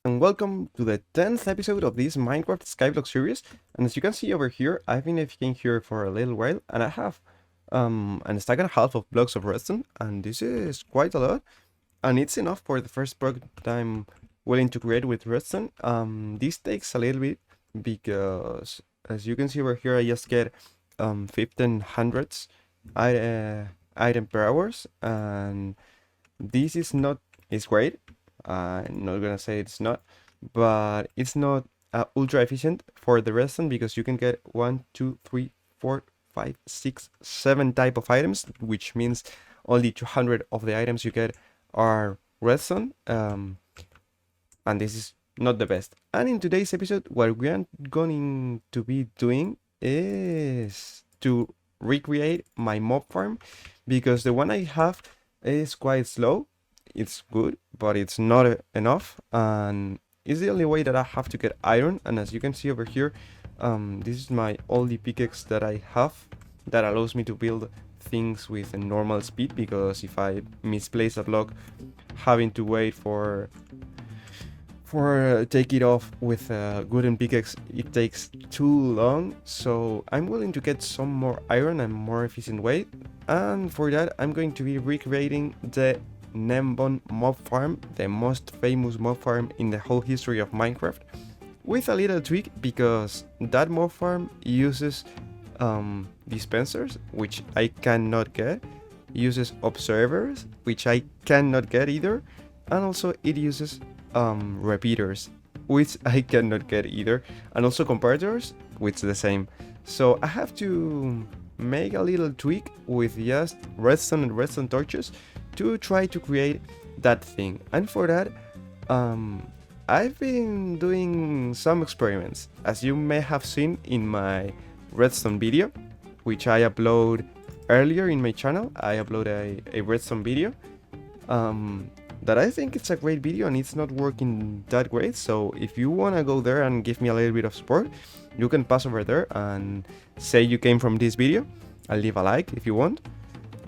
And welcome to the 10th episode of this Minecraft Skyblock series. And as you can see over here, I've been AFKing here for a little while, and I have a stack and a half of blocks of redstone, and this is quite a lot, and it's enough for the first block that I'm willing to create with redstone. This takes a little bit because, as you can see over here, I just get 1500s item per hours, and this is not is great. I'm not gonna say it's not, but it's not ultra efficient for the redstone because you can get 1, 2, 3, 4, 5, 6, 7 type of items, which means only 200 of the items you get are redstone, and this is not the best. And in today's episode, what we are going to be doing is to recreate my mob farm because the one I have is quite slow. It's good, but it's not enough, and it's the only way that I have to get iron. And as you can see over here, this is my only pickaxe that I have that allows me to build things with a normal speed, because if I misplace a block, having to wait for take it off with a wooden pickaxe, it takes too long. So I'm willing to get some more iron and more efficient way, and for that I'm going to be recreating the Nembon mob farm, the most famous mob farm in the whole history of Minecraft, with a little tweak, because that mob farm uses dispensers, which I cannot get, uses observers, which I cannot get either, and also it uses repeaters, which I cannot get either, and also comparators, which is the same. So I have to make a little tweak with just redstone and redstone torches to try to create that thing. And for that, I've been doing some experiments, as you may have seen in my redstone video, which I upload earlier in my channel. I upload a redstone video that I think it's a great video, and it's not working that great. So if you want to go there and give me a little bit of support, you can pass over there and say you came from this video and leave a like if you want.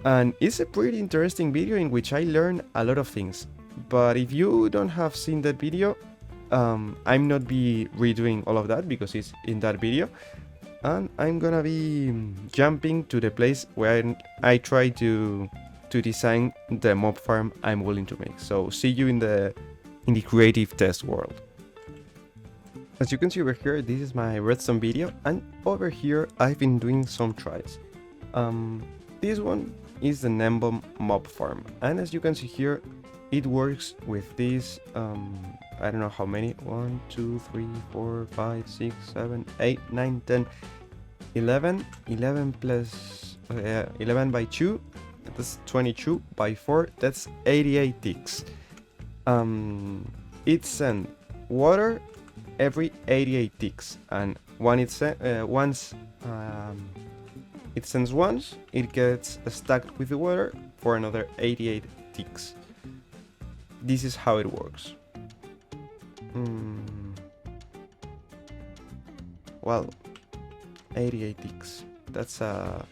And it's a pretty interesting video in which I learned a lot of things. But if you don't have seen that video, I'm not be redoing all of that because it's in that video. And I'm gonna be jumping to the place where I try to design the mob farm I'm willing to make. So see you in the creative test world. As you can see over here, this is my redstone video, and over here I've been doing some tries. This one is the Nembom mob farm, and as you can see here, it works with this I don't know how many, 1, 2, 3, 4, 5, 6, 7, 8, 9, 10, 11 plus 11 by 2, that's 22 by 4, that's 88 ticks. It sends water every 88 ticks, and when it it sends once, it gets stacked with the water for another 88 ticks. This is how it works. Well, 88 ticks. That's a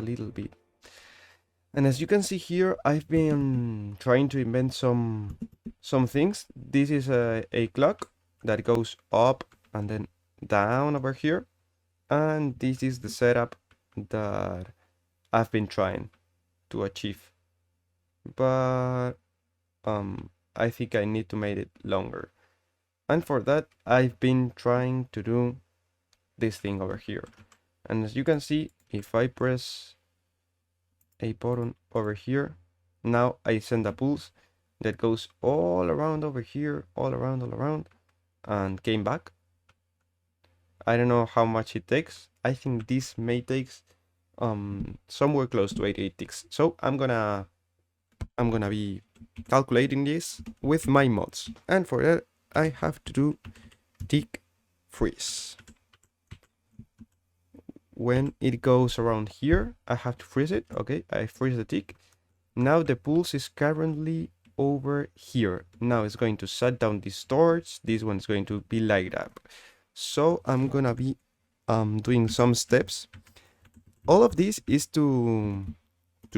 little bit. And as you can see here, I've been trying to invent some things. This is a clock that goes up and then down over here, and this is the setup that I've been trying to achieve, but I think I need to make it longer, and for that I've been trying to do this thing over here. And as you can see, if I press a button over here, now I send a pulse that goes all around over here, all around, and came back. I don't know how much it takes. I think this may take somewhere close to 88 ticks. So I'm gonna be calculating this with my mods, and for that I have to do tick freeze. When it goes around here, I have to freeze it. Okay, I freeze the tick. Now the pulse is currently over here. Now it's going to shut down this torch. This one's going to be light up. So I'm gonna be doing some steps. All of this is to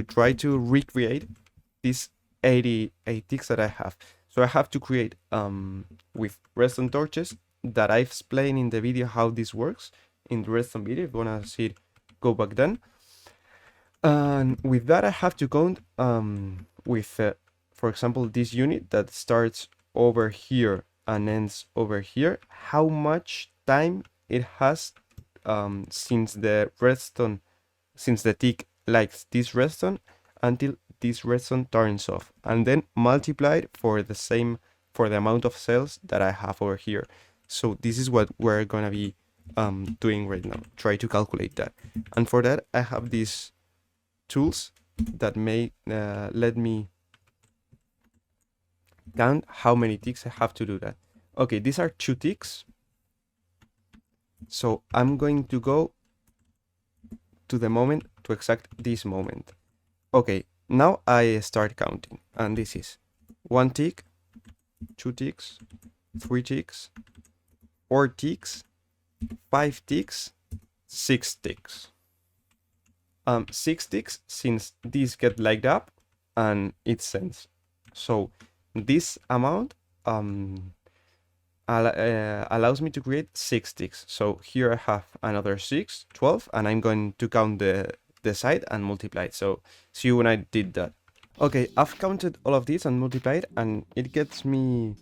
try to recreate these 88 ticks that I have. So I have to create with redstone torches that I've explained in the video how this works in the redstone video. If you wanna see it, go back then. And with that, I have to count with, for example, this unit that starts over here and ends over here, how much time it has since the redstone, since the tick likes this redstone until this redstone turns off, and then multiplied for the same, for the amount of cells that I have over here. So this is what we're gonna be doing right now. Try to calculate that, and for that I have these tools that may let me count how many ticks I have to do that. Okay, these are 2 ticks. So I'm going to go to the moment, to exact this moment. Okay, now I start counting, and this is 1 tick, 2 ticks, 3 ticks, 4 ticks, 5 ticks, 6 ticks. 6 ticks since these get lighted up and it sends. So this amount allows me to create 6 ticks. So here I have another 6, 12, and I'm going to count the side and multiply it. So see you when I did that. Okay, I've counted all of this and multiplied, and it gets me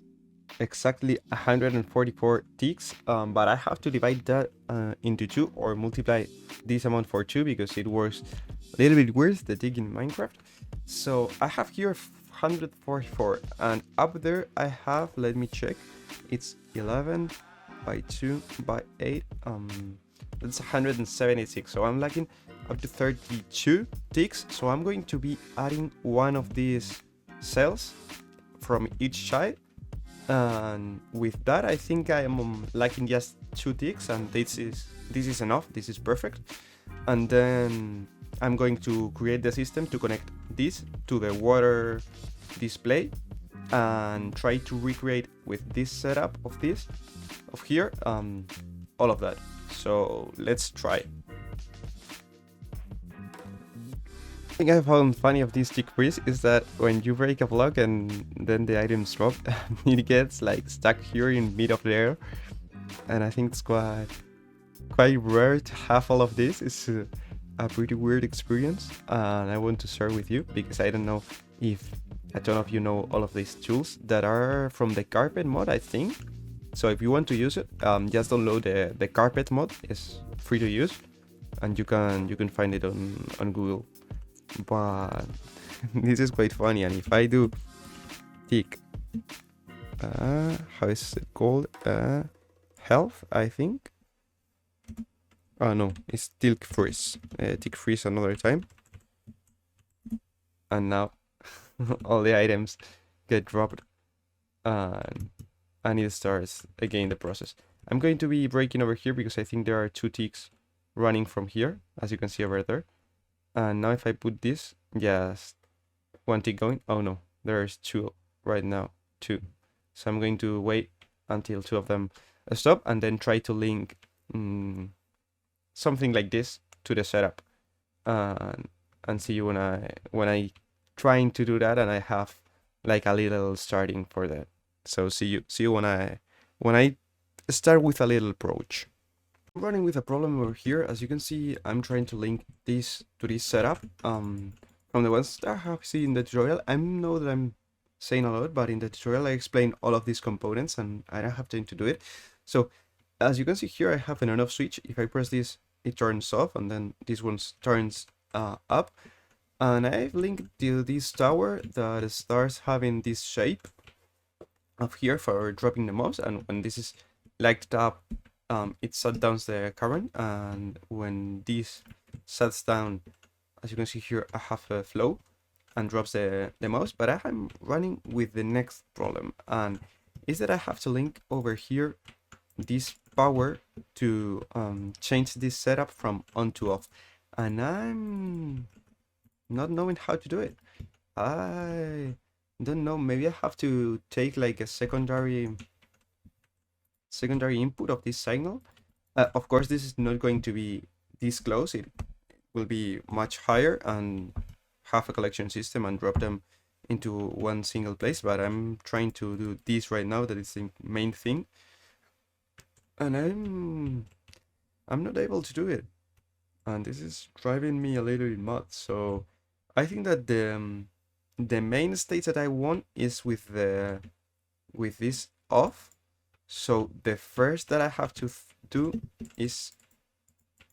exactly 144 ticks, but I have to divide that into 2 or multiply this amount for 2 because it works a little bit weird, the tick in Minecraft. So I have here 144, and up there I have, let me check, it's 11 by 2 by 8, that's 176. So I'm lacking up to 32 ticks, so I'm going to be adding one of these cells from each side. And with that, I think I am lacking just 2 ticks, and this is enough. This is perfect. And then I'm going to create the system to connect this to the water display and try to recreate with this setup of this of here all of that. So let's try. The thing I found funny of this tick freeze is that when you break a block and then the items drop, it gets like stuck here in mid of the air, and I think it's quite rare to have all of this. It's a pretty weird experience, and I want to share with you because I don't know if a ton of you know all of these tools that are from the carpet mod, I think. So if you want to use it, just download the carpet mod. It's free to use, and you can find it on Google. But this is quite funny, and if I do tick, how is it called? Health, I think. Oh no, it's tick freeze. Tick freeze another time, and now all the items get dropped, and it starts again the process. I'm going to be breaking over here because I think there are 2 ticks running from here, as you can see over there. And now if I put this, just 1 tick going. Oh no, there's 2 right now, 2. So I'm going to wait until 2 of them stop and then try to link something like this to the setup, and see you when I trying to do that and I have like a little starting for that. So see you when I start with a little approach. I'm running with a problem over here. As you can see, I'm trying to link this to this setup. From the ones that I have seen in the tutorial, I know that I'm saying a lot, but in the tutorial I explain all of these components and I don't have time to do it. So as you can see here, I have an on-off switch. If I press this, it turns off, and then this one turns up. And I've linked to this tower that starts having this shape of here for dropping the mouse, and when this is lighted up, it shuts down the current, and when this shuts down, as you can see here, I have a flow and drops the mouse. But I'm running with the next problem, and is that I have to link over here this power to change this setup from on to off, and I'm not knowing how to do it. I don't know, maybe I have to take like a secondary input of this signal. Of course, this is not going to be this close. It will be much higher and have a collection system and drop them into one single place, but I'm trying to do this right now. That is the main thing, and I'm not able to do it, and this is driving me a little bit mad. So I think that the main state that I want is with this off. So the first that I have to do is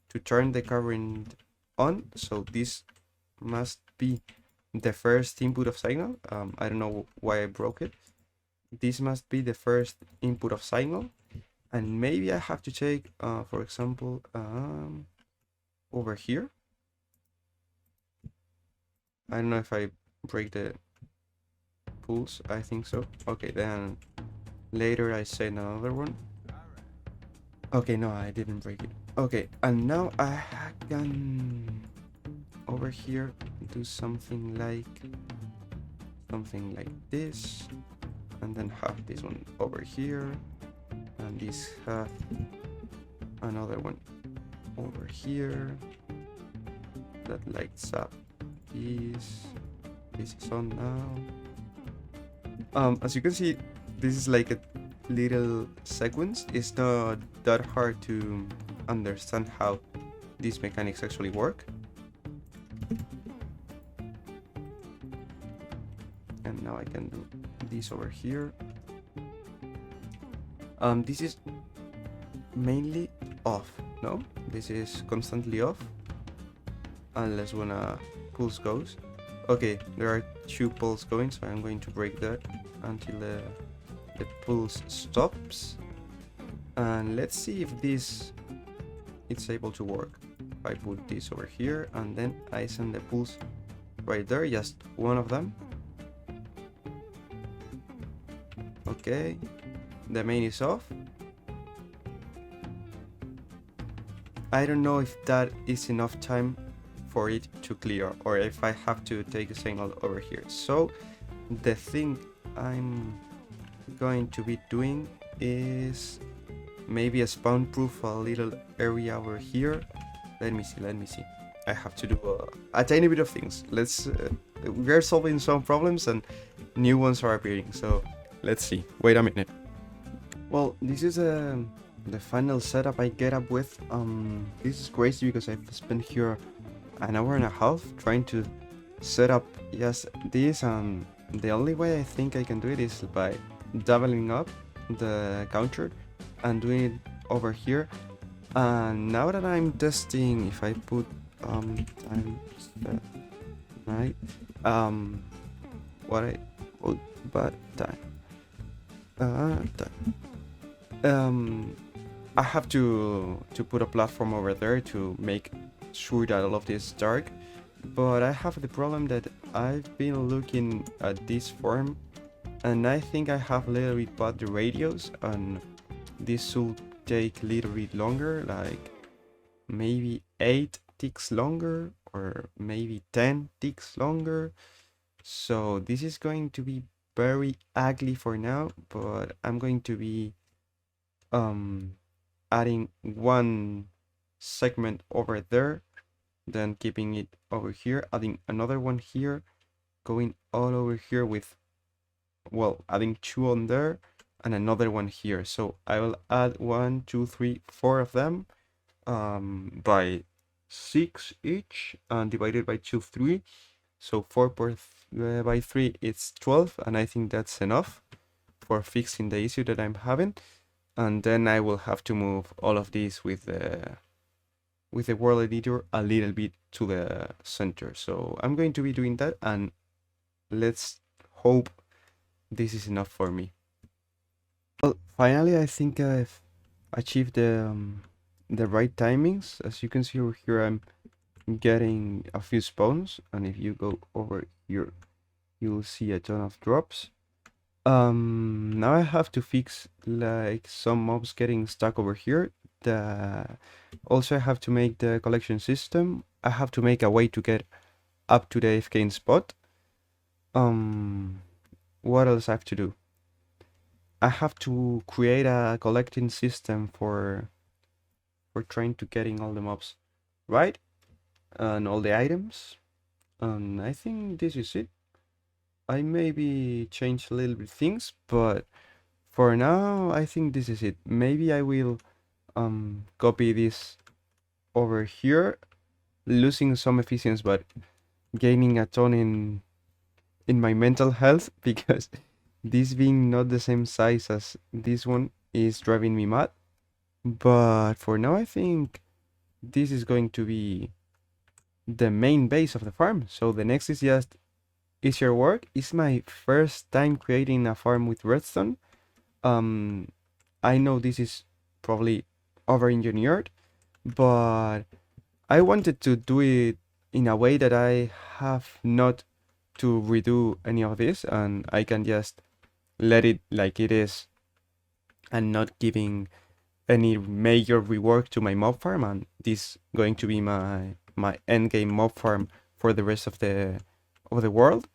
to turn the current on. So this must be the first input of signal. I don't know why I broke it. This must be the first input of signal, and maybe I have to take, for example, over here. I don't know if I break the pulse. I think so. Okay, then later I set another one. Okay, no, I didn't break it. Okay, and now I can over here do something like this, and then have this one over here, and this have another one over here that lights up this. This is on now. As you can see, this is like a little sequence. It's not that hard to understand how these mechanics actually work. And now I can do this over here. This is mainly off, no? This is constantly off unless when a pulse goes. Okay, there are 2 pulses going, so I'm going to break that until the pulse stops. And let's see if it's able to work. I put this over here and then I send the pulse right there, just one of them. Okay, the main is off. I don't know if that is enough time for it to clear, or if I have to take a signal over here. So the thing I'm going to be doing is maybe a spawn proof a little area over here. Let me see. I have to do a tiny bit of things. We're solving some problems and new ones are appearing, so let's see. Wait a minute. Well, this is the final setup I get up with. This is crazy because I've spent here an hour and a half trying to set up just this, and the only way I think I can do it is by doubling up the counter and doing it over here. And now that I'm testing, if I put time set, right, what I put but time I have to put a platform over there to make sure that all of this is dark. But I have the problem that I've been looking at this form and I think I have a little bit bad the radios, and this should take a little bit longer, like maybe 8 ticks longer or maybe 10 ticks longer. So this is going to be very ugly for now, but I'm going to be adding one segment over there, then keeping it over here, adding another one here, going all over here with, well, adding 2 on there and another one here. So I will add 1, 2, 3, 4 of them by 6 each and divided by 2, 3. So 4 by 3 is 12, and I think that's enough for fixing the issue that I'm having. And then I will have to move all of these with the world editor a little bit to the center. So I'm going to be doing that, and let's hope this is enough for me. Well, finally, I think I've achieved the right timings. As you can see over here, I'm getting a few spawns, and if you go over here, you'll see a ton of drops. Now I have to fix like some mobs getting stuck over here. Also I have to make the collection system. I have to make a way to get up to the EFICIENT spot. What else I have to do? I have to create a collecting system for trying to getting all the mobs, right? And all the items. And I think this is it. I maybe change a little bit things, but for now I think this is it. Maybe I will copy this over here, losing some efficiency but gaining a ton in my mental health because this being not the same size as this one is driving me mad. But for now I think this is going to be the main base of the farm. So the next is just easier work. It's my first time creating a farm with redstone. I know this is probably over engineered, but I wanted to do it in a way that I have not to redo any of this and I can just let it like it is and not giving any major rework to my mob farm, and this going to be my end game mob farm for the rest of the world.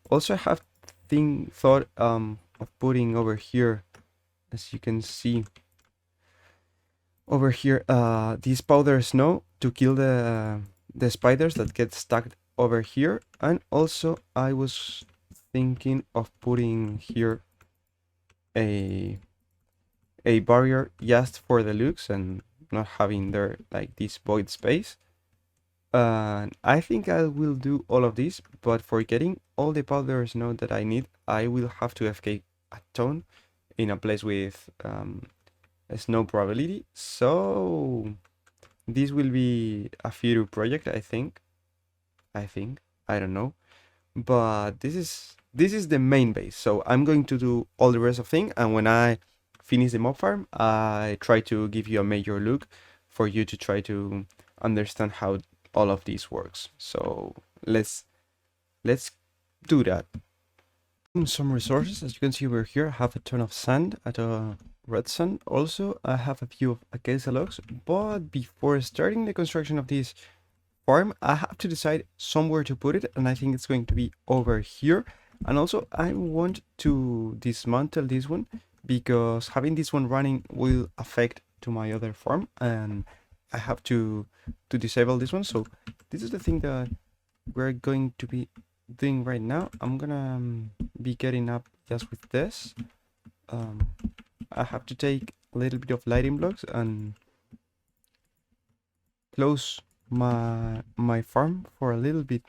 Also I have thought of putting over here, as you can see over here, this powder snow to kill the spiders that get stuck over here. And also I was thinking of putting here a barrier just for the looks and not having there like this void space. And I think I will do all of this, but for getting all the powder snow that I need, I will have to FK a ton in a place with a snow probability. So this will be a future project, I think. I don't know. But this is the main base. So I'm going to do all the rest of things, and when I finish the mob farm, I try to give you a major look for you to try to understand how all of this works. So let's do that. Some resources, as you can see over here, I have a ton of sand at a redstone. Also, I have a few of acacia logs, but before starting the construction of this farm, I have to decide somewhere to put it, and I think it's going to be over here. And also, I want to dismantle this one because having this one running will affect to my other farm, and I have to disable this one. So this is the thing that we're going to be doing right now. I'm gonna be getting up just with this. I have to take a little bit of lighting blocks and close my farm for a little bit.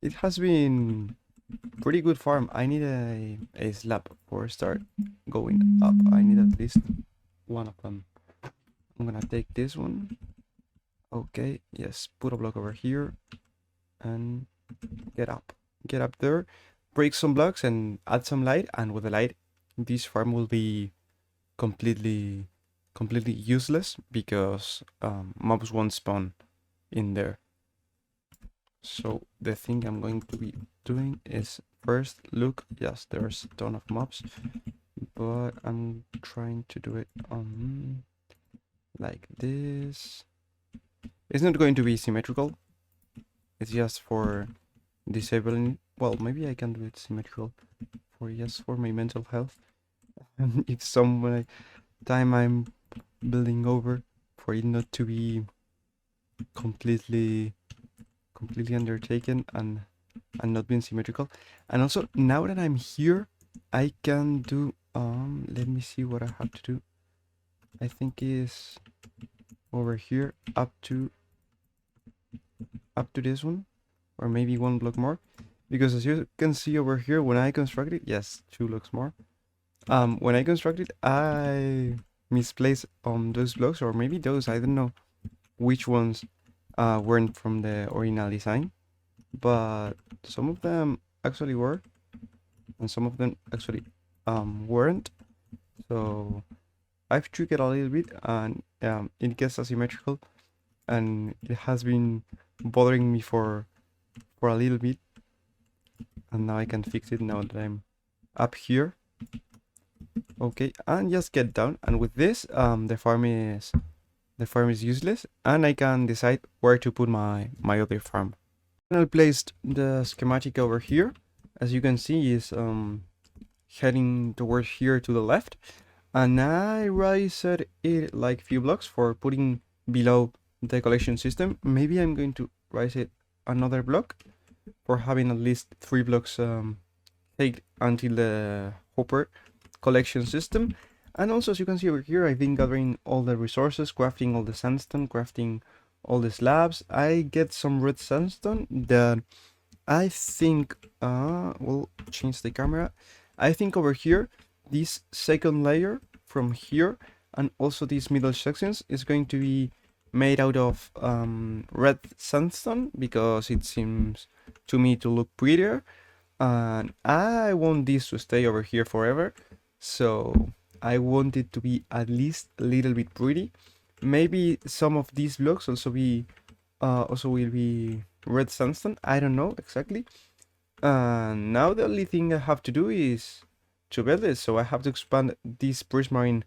It has been pretty good farm. I need a slab for start going up. I need at least one of them. I'm gonna take this one. Okay, yes, put a block over here and get up there, break some blocks and add some light, and with the light this farm will be completely useless because mobs won't spawn in there. So the thing I'm going to be doing is first look, yes, there's a ton of mobs, but I'm trying to do it on like this. It's not going to be symmetrical, it's just for disabling. Well, maybe I can do it symmetrical for just for my mental health. And if some time I'm building over, for it not to be completely undertaken and not being symmetrical. And also now that I'm here, I can do let me see what I have to do. I think is over here up to this one, or maybe one block more, because as you can see over here, when I constructed, yes, 2 blocks more. When I constructed, I misplaced those blocks, or maybe those, I don't know which ones weren't from the original design, but some of them actually were, and some of them actually weren't. So I've tweaked it a little bit, and it gets asymmetrical, and it has been bothering me for a little bit, and now I can fix it now that I'm up here. Okay, and just get down, and with this the farm is useless, and I can decide where to put my other farm. And I placed the schematic over here. As you can see, is heading towards here to the left, and I raised it like few blocks for putting below the collection system. Maybe I'm going to raise it another block, for having at least 3 blocks take until the hopper collection system. And also, as you can see over here, I've been gathering all the resources, crafting all the sandstone, crafting all the slabs. I get some red sandstone that I think, we'll change the camera. I think over here, this second layer from here, and also these middle sections is going to be made out of red sandstone, because it seems to me to look prettier. And I want this to stay over here forever, so I want it to be at least a little bit pretty. Maybe some of these blocks also will be red sandstone. I don't know exactly. And now the only thing I have to do is to build it. So I have to expand this prismarine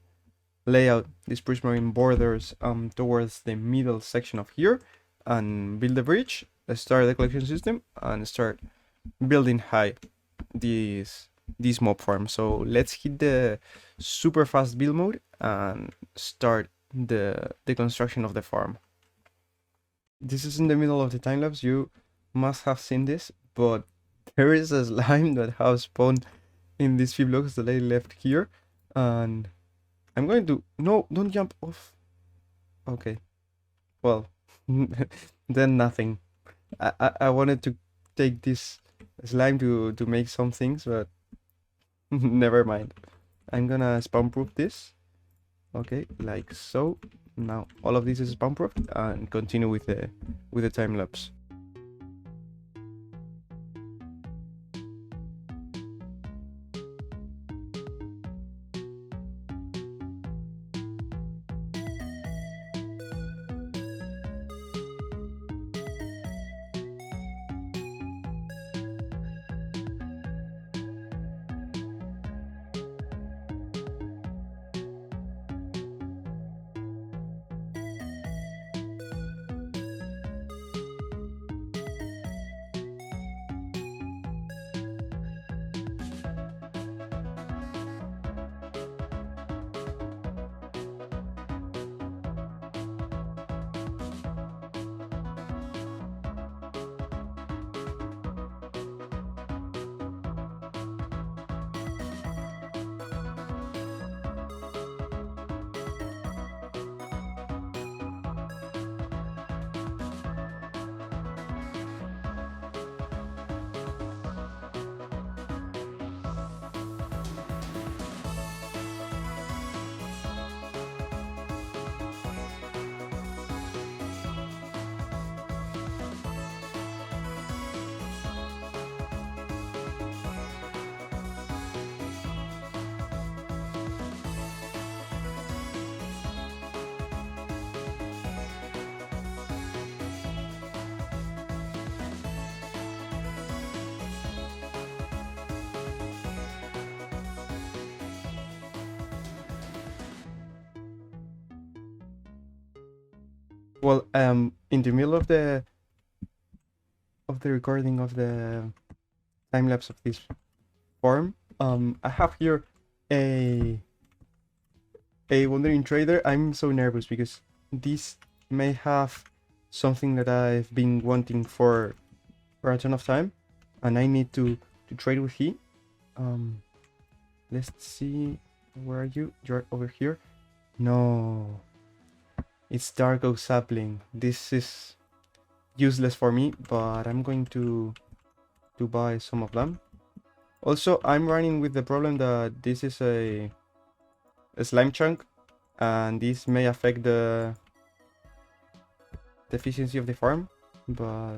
layout, these prismarine borders towards the middle section of here, and build the bridge, start the collection system, and start building high this mob farm. So let's hit the super fast build mode and start the construction of the farm. This is in the middle of the time lapse. You must have seen this, but there is a slime that has spawned in these few blocks that I left here, and I'm going to... No, don't jump off. Okay. Well, then nothing. I wanted to take this slime to make some things, but never mind. I'm gonna spawn proof this. Okay, like so. Now all of this is spawn proof, and continue with the time lapse. Well, in the middle of the recording of the time lapse of this farm, I have here a wandering trader. I'm so nervous because this may have something that I've been wanting for a ton of time, and I need to trade with he. Let's see, where are you? You're over here. No, it's dark oak sapling. This is useless for me, but I'm going to buy some of them. Also, I'm running with the problem that this is a slime chunk, and this may affect the efficiency of the farm, but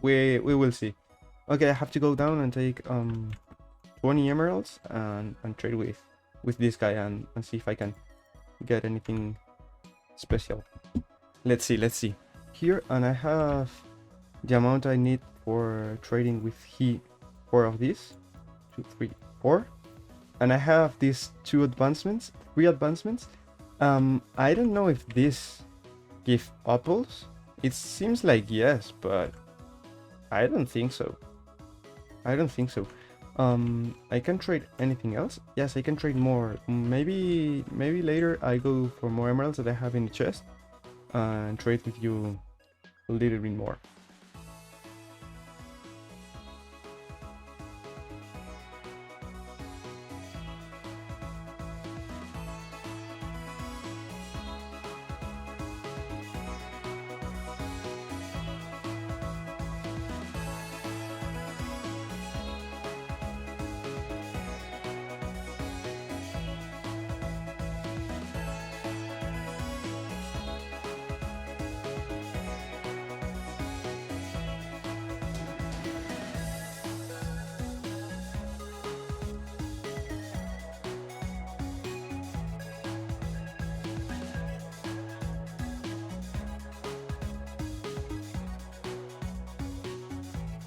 we will see. Okay, I have to go down and take 20 emeralds and trade with this guy and see if I can get anything special. Let's see here, and I have the amount I need for trading with he 4 of these, 2, 3, 4, and I have these 3 advancements. I don't know if this give apples. It seems like yes, but I don't think so. I can trade anything else. Yes, I can trade more. Maybe later I go for more emeralds that I have in the chest and trade with you a little bit more.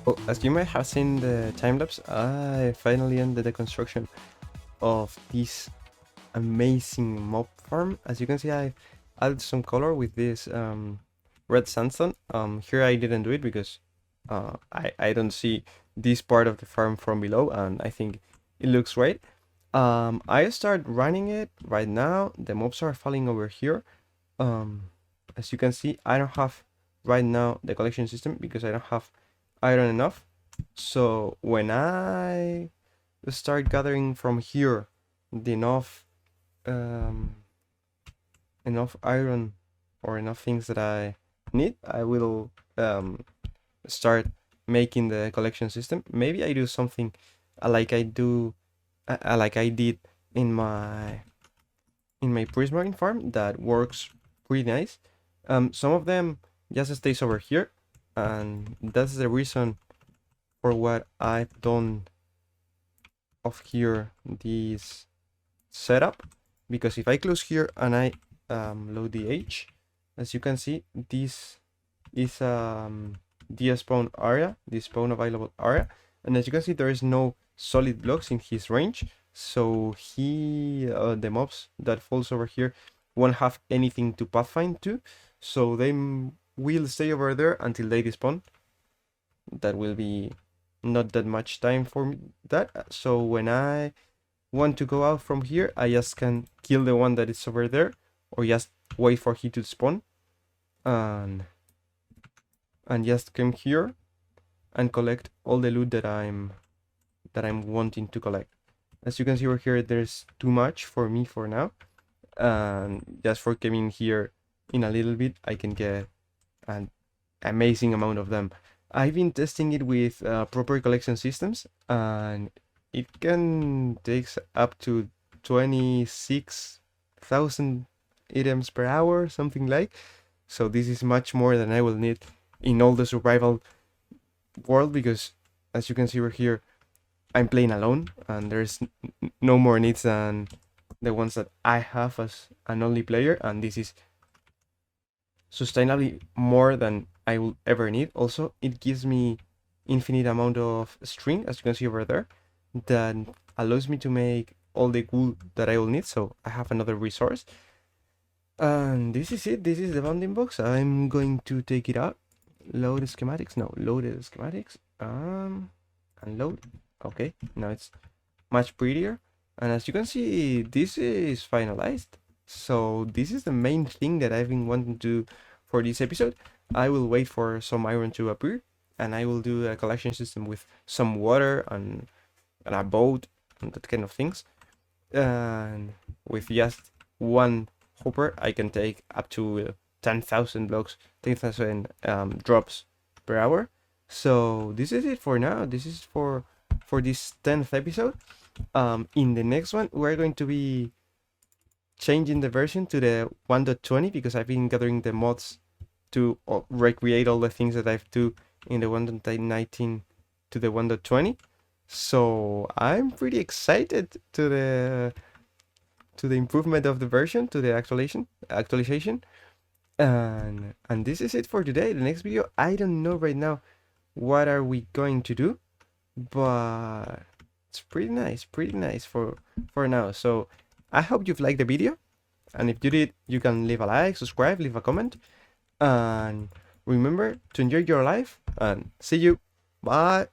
Well, as you might have seen the time lapse, I finally ended the construction of this amazing mob farm. As you can see, I added some color with this red sandstone. Here I didn't do it because I don't see this part of the farm from below, and I think it looks great. I start running it right now. The mobs are falling over here. As you can see, I don't have right now the collection system because I don't have iron enough. So when I start gathering from here the um, enough iron or enough things that I need, I will start making the collection system. Maybe I do something like I do like I did in my prismarine farm that works pretty nice. Some of them just stays over here, and that's the reason for what I've done of here this setup, because if I close here and I load the H, as you can see, this is the spawn area, the spawn available area, and as you can see, there is no solid blocks in his range, so the mobs that falls over here won't have anything to pathfind to, so they will stay over there until they despawn. That will be not that much time for that, so when I want to go out from here, I just can kill the one that is over there, or just wait for he to spawn, and just come here and collect all the loot that I'm wanting to collect. As you can see over here, there's too much for me for now, and just for coming here in a little bit, I can get an amazing amount of them. I've been testing it with proper collection systems, and it can take up to 26,000 items per hour, something like. So this is much more than I will need in all the survival world, because as you can see over here, I'm playing alone, and there's no more needs than the ones that I have as an only player, and this is sustainably more than I will ever need. Also, it gives me infinite amount of string, as you can see over there, that allows me to make all the wool that I will need, so I have another resource. And this is it. This is the bounding box. I'm going to take it out. Load schematics. No, loaded schematics. Unload. Okay, now it's much prettier. And as you can see, this is finalized. So this is the main thing that I've been wanting to do for this episode. I will wait for some iron to appear, and I will do a collection system with some water and a boat and that kind of things. And with just one hopper, I can take up to 10,000 blocks, 10,000 drops per hour. So this is it for now. This is for this 10th episode. In the next one, we're going to be changing the version to the 1.20, because I've been gathering the mods to recreate all the things that I've do in the 1.19 to the 1.20. So I'm pretty excited to the improvement of the version, to the actualization. And this is it for today. The next video, I don't know right now what are we going to do, but it's pretty nice for now. So I hope you've liked the video, and if you did, you can leave a like, subscribe, leave a comment, and remember to enjoy your life, and see you. Bye.